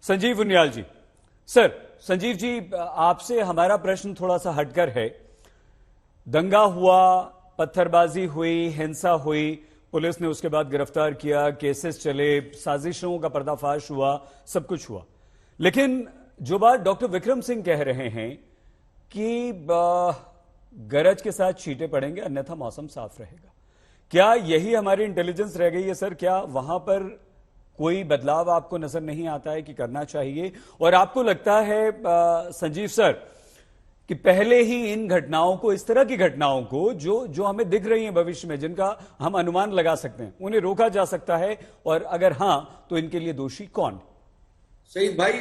संजीव उनियाल जी। Sir, Sanjeev ji, आपसे हमारा प्रश्न थोड़ा सा हटकर है। दंगा हुआ, पत्थरबाजी हुई, हिंसा हुई, पुलिस ने उसके बाद गिरफ्तार किया, केसेस चले, साजिशों का पर्दाफाश हुआ, सब कुछ हुआ। लेकिन जो बात डॉक्टर विक्रम सिंह कह रहे हैं कि गरज के साथ छींटे पड़ेंगे अन्यथा मौसम साफ रहेगा, क्या यही हमारी इंटेलिजेंस रह गई है सर? क्या वहां पर कोई बदलाव आपको नजर नहीं आता है कि करना चाहिए? और आपको लगता है संजीव सर कि पहले ही इन घटनाओं को, इस तरह की घटनाओं को जो हमें दिख रही हैं भविष्य में, जिनका हम अनुमान लगा सकते हैं, उन्हें रोका जा सकता है? और अगर हां तो इनके लिए दोषी कौन? शहीद भाई,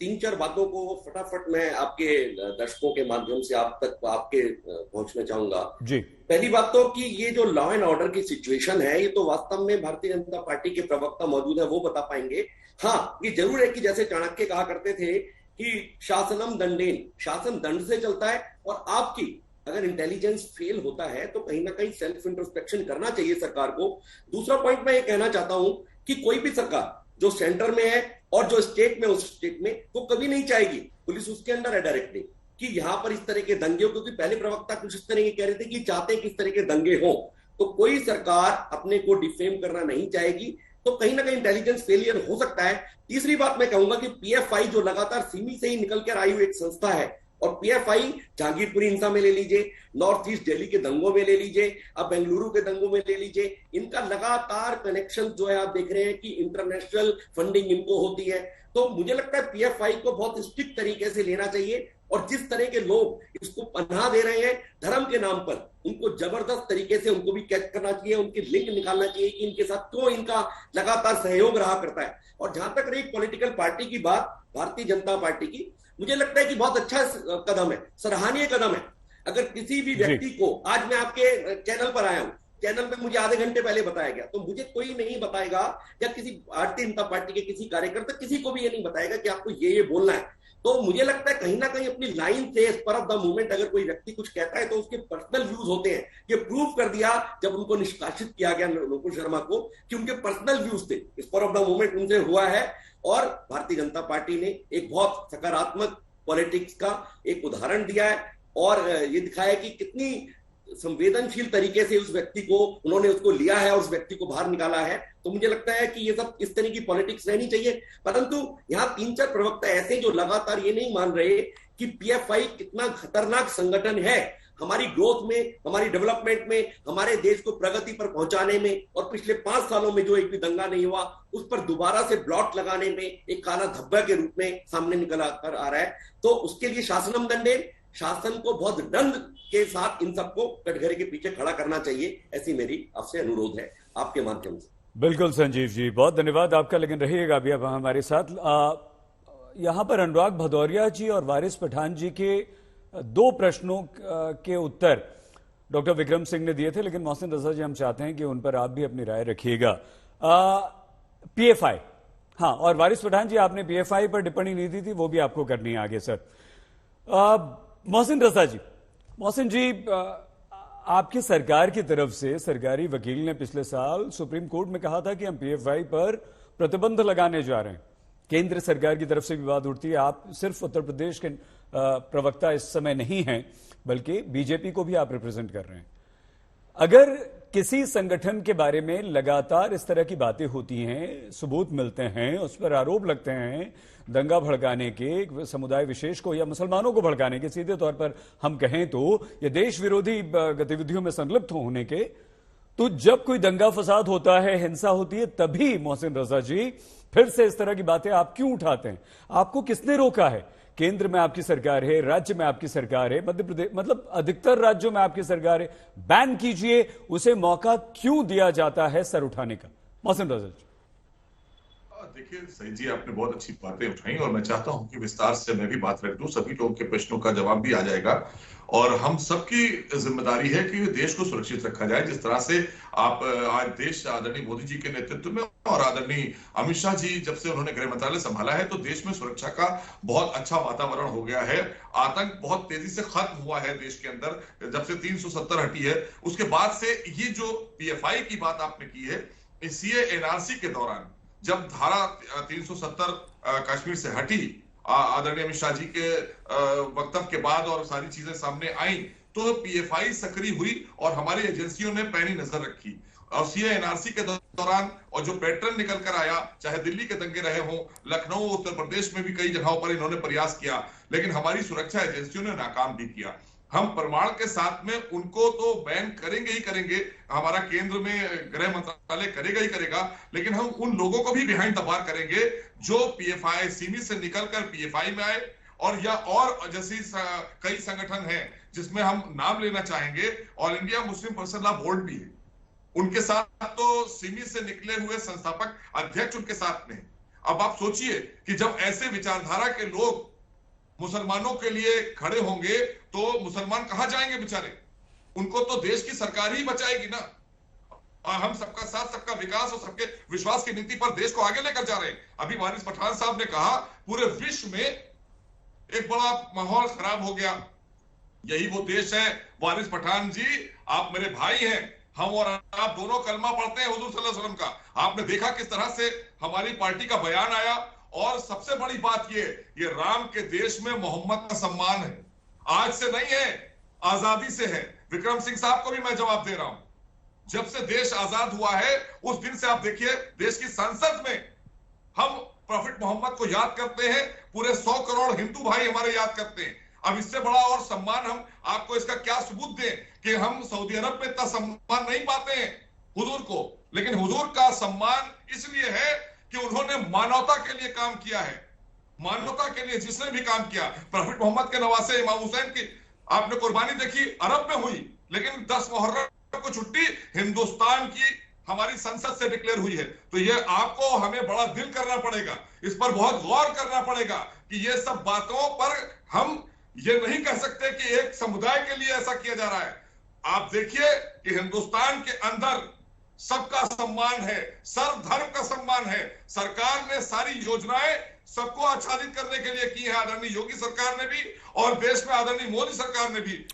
तीन चार बातों को फटाफट मैं आपके दर्शकों के माध्यम से आप तक आपके पहुंचना चाहूंगा जी। पहली बात तो कि ये जो लॉ एंड ऑर्डर की सिचुएशन है, ये तो वास्तव में भारतीय जनता पार्टी के प्रवक्ता मौजूद है, वो बता पाएंगे। हाँ, ये जरूर है कि जैसे चाणक्य कहा करते थे कि शासनम दंडेन, शासन दंड से चलता है, और आपकी अगर इंटेलिजेंस फेल होता है तो कहीं ना कहीं सेल्फ इंट्रोस्पेक्शन करना चाहिए सरकार को। दूसरा पॉइंट मैं ये कहना चाहता हूं कि कोई भी सरकार जो सेंटर में है और जो स्टेट में, उस स्टेट में वो कभी नहीं चाहेगी, पुलिस उसके अंडर है डायरेक्टली, कि यहां पर इस तरह के दंगे हो। क्योंकि पहले प्रवक्ता कुछ इस तरह के कह रहे थे कि चाहते हैं कि इस तरह के दंगे हो, तो कोई सरकार अपने को डिफेम करना नहीं चाहेगी, तो कहीं ना कहीं इंटेलिजेंस फेलियर हो सकता है। तीसरी बात मैं कहूंगा कि पीएफआई जो लगातार सिमी से ही निकल कर आई हुई एक संस्था है, और पीएफआई जहांगीरपुरी हिंसा में ले लीजिए, नॉर्थ ईस्ट दिल्ली के दंगों में ले लीजिए, अब बेंगलुरु के दंगों में ले लीजिए, इनका लगातार कनेक्शन जो है आप देख रहे हैं कि इंटरनेशनल फंडिंग इनको होती है। तो मुझे लगता है पीएफआई को बहुत स्ट्रिक्ट तरीके से लेना चाहिए, और जिस तरह के लोग इसको पनाह दे रहे हैं धर्म के नाम पर, उनको जबरदस्त तरीके से उनको भी कैच करना चाहिए, उनकी लिंक निकालना चाहिए कि इनके साथ क्यों इनका लगातार सहयोग रहा करता है। और जहां तक रही पॉलिटिकल पार्टी की बात, भारतीय जनता पार्टी की, मुझे लगता है कि बहुत अच्छा कदम है, सराहनीय कदम है। अगर किसी भी व्यक्ति को, आज मैं आपके चैनल पर आया हूं, चैनल पे मुझे आधे घंटे पहले बताया गया, तो मुझे कोई नहीं बताएगा, या किसी भारतीय जनता पार्टी के किसी कार्यकर्ता किसी को भी ये नहीं बताएगा कि आपको ये बोलना है। तो मुझे लगता है कहीं ना कहीं अपनी लाइन से स्पर ऑफ द मूवमेंट अगर कोई व्यक्ति कुछ कहता है तो उसके पर्सनल व्यूज होते हैं। ये प्रूव कर दिया जब उनको निष्कासित किया गया नुपुर शर्मा को, कि उनके पर्सनल व्यूज थे, स्पर ऑफ द मूवमेंट उनसे हुआ है। और भारतीय जनता पार्टी ने एक बहुत सकारात्मक पॉलिटिक्स का एक उदाहरण दिया है, और ये दिखाया कि कितनी संवेदनशील तरीके से उस व्यक्ति को उन्होंने उसको लिया है और उस व्यक्ति को बाहर निकाला है। तो मुझे लगता है कि ये सब इस तरह की पॉलिटिक्स रहनी चाहिए। परंतु यहाँ तीन चार प्रवक्ता ऐसे जो लगातार ये नहीं मान रहे कि पीएफआई कितना खतरनाक संगठन है हमारी ग्रोथ में, हमारी डेवलपमेंट में, हमारे देश को प्रगति पर पहुंचाने में, और पिछले 5 सालों में जो एक भी दंगा नहीं हुआ उस पर दोबारा से ब्लॉट लगाने में एक काला धब्बा के रूप में सामने निकल कर आ रहा है। तो उसके लिए शासनम दंडे, शासन को बहुत दंड के साथ इन सबको कटघरे के पीछे खड़ा करना चाहिए, ऐसी मेरी आपसे अनुरोध है आपके माध्यम से। बिल्कुल संजीव जी, बहुत धन्यवाद आपका। लेकिन रहिएगा अभी अब हमारे साथ। यहां पर अनुराग भदौरिया जी और वारिस पठान जी के 2 प्रश्नों के उत्तर डॉक्टर विक्रम सिंह ने दिए थे, लेकिन मोहसिन रजा जी हम चाहते हैं कि उन पर आप भी अपनी राय रखिएगा। पीएफआई, हाँ, और वारिस पठान जी आपने पीएफआई पर टिप्पणी नहीं दी थी, वो भी आपको करनी है आगे सर। मोहसिन रजा जी, मोहसिन जी, आपकी सरकार की तरफ से सरकारी वकील ने पिछले साल सुप्रीम कोर्ट में कहा था कि हम पीएफआई पर प्रतिबंध लगाने जा रहे हैं। केंद्र सरकार की तरफ से भी बात उठती है। आप सिर्फ उत्तर प्रदेश के प्रवक्ता इस समय नहीं हैं, बल्कि बीजेपी को भी आप रिप्रेजेंट कर रहे हैं। अगर किसी संगठन के बारे में लगातार इस तरह की बातें होती हैं, सबूत मिलते हैं, उस पर आरोप लगते हैं दंगा भड़काने के, समुदाय विशेष को या मुसलमानों को भड़काने के, सीधे तौर पर हम कहें तो ये देश विरोधी गतिविधियों में संलिप्त होने के, तो जब कोई दंगा फसाद होता है, हिंसा होती है, तभी मोहसिन रजा जी फिर से इस तरह की बातें आप क्यों उठाते हैं? आपको किसने रोका है? केंद्र में आपकी सरकार है, राज्य में आपकी सरकार है, मध्य प्रदेश, मतलब अधिकतर राज्यों में आपकी सरकार है। बैन कीजिए, उसे मौका क्यों दिया जाता है सर उठाने का? मोहसिन रजा जी। देखिए सही जी, आपने बहुत अच्छी बातें उठाई और मैं चाहता हूं कि विस्तार से मैं भी बात रख दूं, सभी लोगों के प्रश्नों का जवाब भी आ जाएगा। और हम सबकी जिम्मेदारी है कि देश को सुरक्षित रखा जाए। जिस तरह से आप आज देश आदरणीय मोदी जी के नेतृत्व में और आदरणीय अमित शाह जी जब से उन्होंने गृह मंत्रालय संभाला है, तो देश में सुरक्षा का बहुत अच्छा वातावरण हो गया है। आतंक बहुत तेजी से खत्म हुआ है देश के अंदर, जब से 370 हटी है उसके बाद से। ये जो पीएफआई की बात आपने की है, सीए एनआरसी के दौरान जब धारा 370 कश्मीर से हटी, आदरणीय अमित शाह जी के वक्तव्य के बाद और सारी चीजें सामने आई, तो पीएफआई सक्रिय हुई और हमारी एजेंसियों ने पैनी नजर रखी। और सीए एनआरसी के दौरान और जो पैटर्न निकल कर आया, चाहे दिल्ली के दंगे रहे हों, लखनऊ, उत्तर प्रदेश में भी कई जगहों पर इन्होंने प्रयास किया, लेकिन हमारी सुरक्षा एजेंसियों ने नाकाम भी किया। हम प्रमाण के साथ में उनको तो बैन करेंगे ही करेंगे, हमारा केंद्र में गृह मंत्रालय करेगा ही करेगा, लेकिन हम उन लोगों को भी बिहाइंड द बार करेंगे जो पीएफआई सीमी से निकलकर पीएफआई में आए, और जैसी कई संगठन हैं जिसमें हम नाम लेना चाहेंगे, all India Muslim personal law board भी है, उनके साथ तो सिमी से निकले हुए संस्थापक अध्यक्ष उनके साथ में। अब आप सोचिए कि जब ऐसे विचारधारा के लोग मुसलमानों के लिए खड़े होंगे तो मुसलमान कहां जाएंगे बेचारे? उनको तो देश की सरकार ही बचाएगी ना। हम सबका साथ, सबका विकास और सबके विश्वास की नीति पर देश को आगे लेकर जा रहे हैं। अभी वारिस पठान साहब ने कहा पूरे विश्व में एक बड़ा माहौल खराब हो गया। यही वो देश है वारिस पठान जी, आप मेरे भाई हैं, हम और आप दोनों कलमा पढ़ते हैं हुजूर सल्लल्लाहु अलैहि वसल्लम का। आपने देखा किस तरह से हमारी पार्टी का बयान आया, और सबसे बड़ी बात ये राम के देश में मोहम्मद का सम्मान है, आज से नहीं है, आजादी से है। विक्रम सिंह साहब को भी मैं जवाब दे रहा हूं, जब से देश आजाद हुआ है उस दिन से आप देखिए देश की संसद में हम प्रॉफिट मोहम्मद को याद करते हैं, पूरे 100 करोड़ हिंदू भाई हमारे याद करते हैं। अब इससे बड़ा और सम्मान हम आपको इसका क्या सबूत दें कि हम सऊदी अरब में इतना सम्मान नहीं पाते हैं हुजूर को, लेकिन हुजूर का सम्मान इसलिए है कि उन्होंने मानवता के लिए काम किया है। मानवता के लिए जिसने भी काम किया, प्रॉफिट मोहम्मद के नवासे इमाम हुसैन की आपने कुर्बानी देखी, अरब में हुई, लेकिन 10 मुहर्रम को छुट्टी हिंदुस्तान की हमारी संसद से डिक्लेयर हुई है। तो ये आपको हमें बड़ा दिल करना पड़ेगा, इस पर बहुत गौर करना पड़ेगा कि ये सब बातों पर हम ये नहीं कह सकते कि एक समुदाय के लिए ऐसा किया जा रहा है। आप देखिए कि हिंदुस्तान के अंदर सबका सम्मान है, सर्व धर्म का सम्मान है। सरकार ने सारी योजनाएं सबको आच्छादित करने के लिए की है, आदरणीय योगी सरकार ने भी, और देश में आदरणीय मोदी सरकार ने भी।